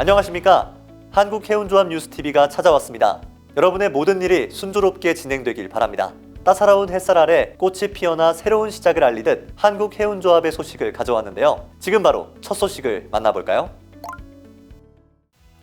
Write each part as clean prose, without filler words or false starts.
안녕하십니까? 한국해운조합 뉴스TV가 찾아왔습니다. 여러분의 모든 일이 순조롭게 진행되길 바랍니다. 따사로운 햇살 아래 꽃이 피어나 새로운 시작을 알리듯 한국해운조합의 소식을 가져왔는데요. 지금 바로 첫 소식을 만나볼까요?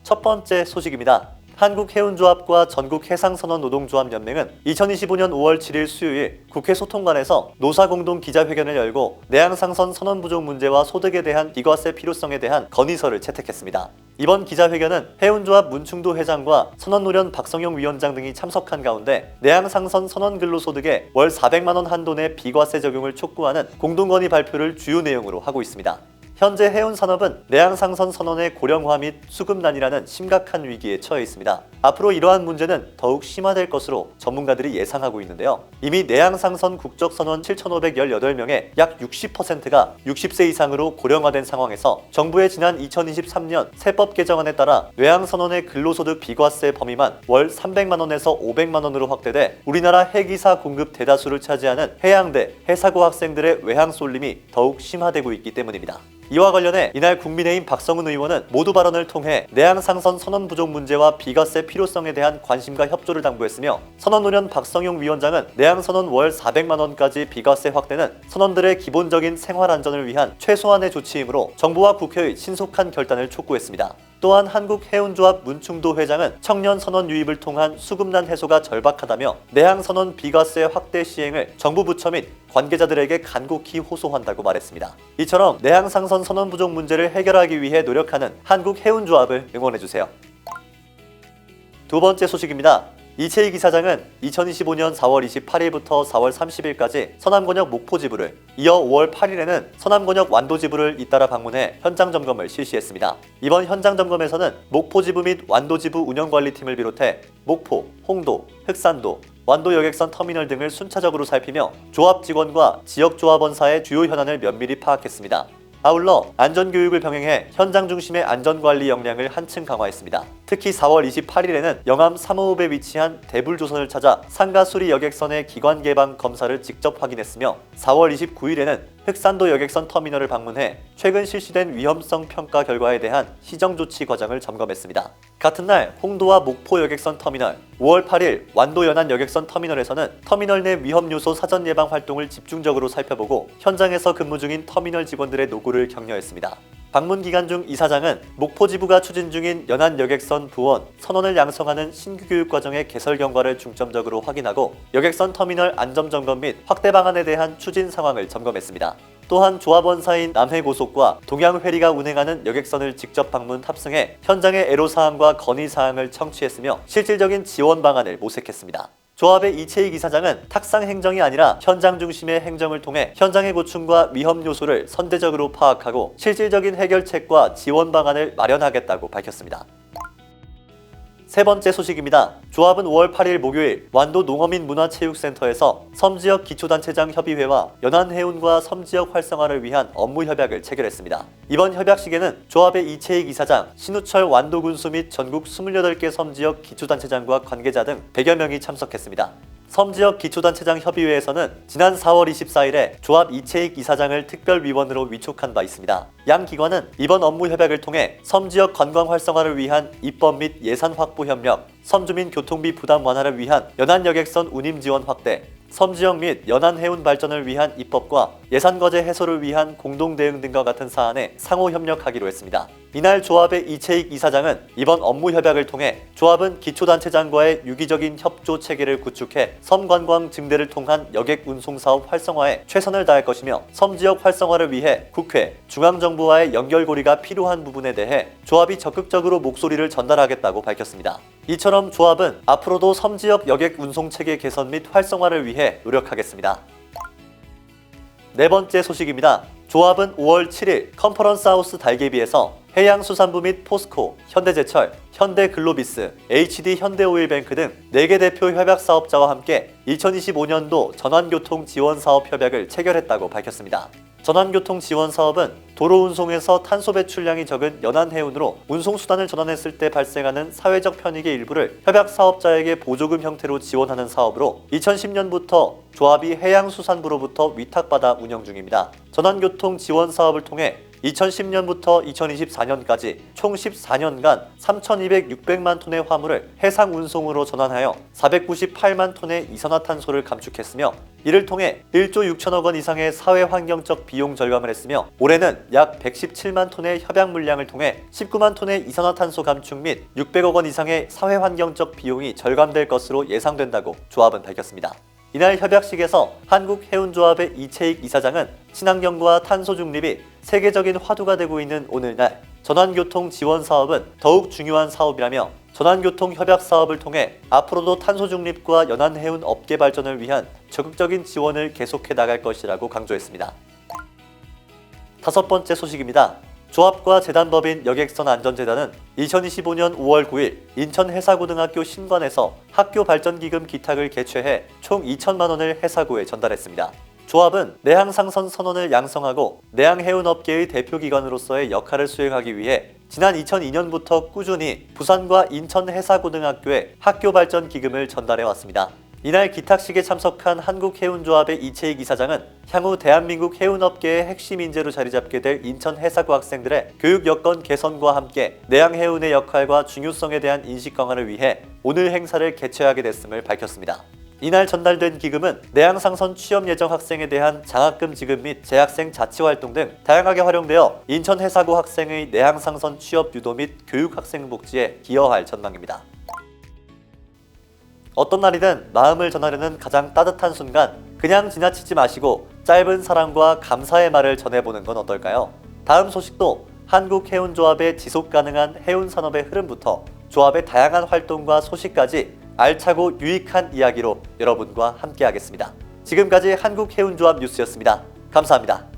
첫 번째 소식입니다. 한국해운조합과 전국해상선원노동조합연맹은 2025년 5월 7일 수요일 국회 소통관에서 노사공동 기자회견을 열고 내양상선 선원 부족 문제와 소득에 대한 비과세 필요성에 대한 건의서를 채택했습니다. 이번 기자회견은 해운조합 문충도 회장과 선원노련 박성용 위원장 등이 참석한 가운데 내양상선 선원근로소득에 월 400만 원 한도 내 비과세 적용을 촉구하는 공동건의 발표를 주요 내용으로 하고 있습니다. 현재 해운산업은 내양상선 선원의 고령화 및 수급난이라는 심각한 위기에 처해 있습니다. 앞으로 이러한 문제는 더욱 심화될 것으로 전문가들이 예상하고 있는데요. 이미 내양상선 국적선원 7,518명의 약 60%가 60세 이상으로 고령화된 상황에서 정부의 지난 2023년 세법 개정안에 따라 내양선원의 근로소득 비과세 범위만 월 300만 원에서 500만 원으로 확대돼 우리나라 해기사 공급 대다수를 차지하는 해양대, 해사고 학생들의 외항 쏠림이 더욱 심화되고 있기 때문입니다. 이와 관련해 이날 국민의힘 박성은 의원은 모두 발언을 통해 내양상선 선원 부족 문제와 비과세 필요성에 대한 관심과 협조를 당부했으며 선원노련 박성용 위원장은 내양선원 월 400만 원까지 비과세 확대는 선원들의 기본적인 생활 안전을 위한 최소한의 조치이므로 정부와 국회의 신속한 결단을 촉구했습니다. 또한 한국해운조합 문충도 회장은 청년 선원 유입을 통한 수급난 해소가 절박하다며 내양선원 비과세 확대 시행을 정부 부처 및 관계자들에게 간곡히 호소한다고 말했습니다. 이처럼 내양상선 선원 부족 문제를 해결하기 위해 노력하는 한국해운조합을 응원해주세요. 두 번째 소식입니다. 이채익 이사장은 2025년 4월 28일부터 4월 30일까지 서남권역 목포지부를, 이어 5월 8일에는 서남권역 완도지부를 잇따라 방문해 현장 점검을 실시했습니다. 이번 현장 점검에서는 목포지부 및 완도지부 운영관리팀을 비롯해 목포, 홍도, 흑산도, 완도 여객선 터미널 등을 순차적으로 살피며 조합 직원과 지역 조합원사의 주요 현안을 면밀히 파악했습니다. 아울러 안전교육을 병행해 현장 중심의 안전관리 역량을 한층 강화했습니다. 특히 4월 28일에는 영암 3호읍에 위치한 대불조선을 찾아 상가수리 여객선의 기관 개방 검사를 직접 확인했으며 4월 29일에는 흑산도 여객선 터미널을 방문해 최근 실시된 위험성 평가 결과에 대한 시정조치 과정을 점검했습니다. 같은 날 홍도와 목포 여객선 터미널, 5월 8일 완도 연안 여객선 터미널에서는 터미널 내 위험 요소 사전 예방 활동을 집중적으로 살펴보고 현장에서 근무 중인 터미널 직원들의 노고를 격려했습니다. 방문 기간 중 이사장은 목포지부가 추진 중인 연안 여객선 부원, 선원을 양성하는 신규 교육 과정의 개설 경과를 중점적으로 확인하고 여객선 터미널 안전 점검 및 확대 방안에 대한 추진 상황을 점검했습니다. 또한 조합원사인 남해고속과 동양회리가 운행하는 여객선을 직접 방문 탑승해 현장의 애로사항과 건의사항을 청취했으며 실질적인 지원 방안을 모색했습니다. 조합의 이채익 이사장은 탁상 행정이 아니라 현장 중심의 행정을 통해 현장의 고충과 위험 요소를 선제적으로 파악하고 실질적인 해결책과 지원 방안을 마련하겠다고 밝혔습니다. 세 번째 소식입니다. 조합은 5월 8일 목요일 완도 농어민 문화체육센터에서 섬지역 기초단체장 협의회와 연안해운과 섬지역 활성화를 위한 업무 협약을 체결했습니다. 이번 협약식에는 조합의 이채익 이사장, 신우철 완도군수 및 전국 28개 섬지역 기초단체장과 관계자 등 100여 명이 참석했습니다. 섬지역 기초단체장 협의회에서는 지난 4월 24일에 조합 이채익 이사장을 특별위원으로 위촉한 바 있습니다. 양 기관은 이번 업무 협약을 통해 섬지역 관광 활성화를 위한 입법 및 예산 확보 협력, 섬주민 교통비 부담 완화를 위한 연안여객선 운임 지원 확대, 섬지역 및 연안해운 발전을 위한 입법과 예산과제 해소를 위한 공동대응 등과 같은 사안에 상호 협력하기로 했습니다. 이날 조합의 이채익 이사장은 이번 업무 협약을 통해 조합은 기초단체장과의 유기적인 협조 체계를 구축해 섬관광 증대를 통한 여객 운송사업 활성화에 최선을 다할 것이며 섬지역 활성화를 위해 국회, 중앙정부와의 연결고리가 필요한 부분에 대해 조합이 적극적으로 목소리를 전달하겠다고 밝혔습니다. 이처럼 조합은 앞으로도 섬지역 여객 운송체계 개선 및 활성화를 위해 노력하겠습니다. 네 번째 소식입니다. 조합은 5월 7일 컨퍼런스 하우스 달개비에서 해양수산부 및 포스코, 현대제철, 현대글로비스, HD 현대오일뱅크 등 4개 대표 협약 사업자와 함께 2025년도 전환교통 지원사업 협약을 체결했다고 밝혔습니다. 전환교통 지원 사업은 도로 운송에서 탄소 배출량이 적은 연안해운으로 운송수단을 전환했을 때 발생하는 사회적 편익의 일부를 협약 사업자에게 보조금 형태로 지원하는 사업으로 2010년부터 조합이 해양수산부로부터 위탁받아 운영 중입니다. 전환교통 지원 사업을 통해 2010년부터 2024년까지 총 14년간 3,200-600만 톤의 화물을 해상 운송으로 전환하여 498만 톤의 이산화탄소를 감축했으며 이를 통해 1조 6천억 원 이상의 사회환경적 비용 절감을 했으며 올해는 약 117만 톤의 협약 물량을 통해 19만 톤의 이산화탄소 감축 및 600억 원 이상의 사회환경적 비용이 절감될 것으로 예상된다고 조합은 밝혔습니다. 이날 협약식에서 한국해운조합의 이채익 이사장은 친환경과 탄소 중립이 세계적인 화두가 되고 있는 오늘날 전환교통 지원 사업은 더욱 중요한 사업이라며 전환교통 협약 사업을 통해 앞으로도 탄소 중립과 연안해운 업계 발전을 위한 적극적인 지원을 계속해 나갈 것이라고 강조했습니다. 다섯 번째 소식입니다. 조합과 재단법인 여객선안전재단은 2025년 5월 9일 인천해사고등학교 신관에서 학교발전기금 기탁을 개최해 총 2천만 원을 해사고에 전달했습니다. 조합은 내항상선 선원을 양성하고 내항해운업계의 대표기관으로서의 역할을 수행하기 위해 지난 2002년부터 꾸준히 부산과 인천해사고등학교에 학교발전기금을 전달해왔습니다. 이날 기탁식에 참석한 한국해운조합의 이채익 이사장은 향후 대한민국 해운업계의 핵심 인재로 자리잡게 될 인천해사고 학생들의 교육 여건 개선과 함께 내항해운의 역할과 중요성에 대한 인식 강화를 위해 오늘 행사를 개최하게 됐음을 밝혔습니다. 이날 전달된 기금은 내항상선 취업 예정 학생에 대한 장학금 지급 및 재학생 자치활동 등 다양하게 활용되어 인천해사고 학생의 내항상선 취업 유도 및 교육 학생 복지에 기여할 전망입니다. 어떤 날이든 마음을 전하려는 가장 따뜻한 순간, 그냥 지나치지 마시고 짧은 사랑과 감사의 말을 전해보는 건 어떨까요? 다음 소식도 한국해운조합의 지속가능한 해운산업의 흐름부터 조합의 다양한 활동과 소식까지 알차고 유익한 이야기로 여러분과 함께하겠습니다. 지금까지 한국해운조합 뉴스였습니다. 감사합니다.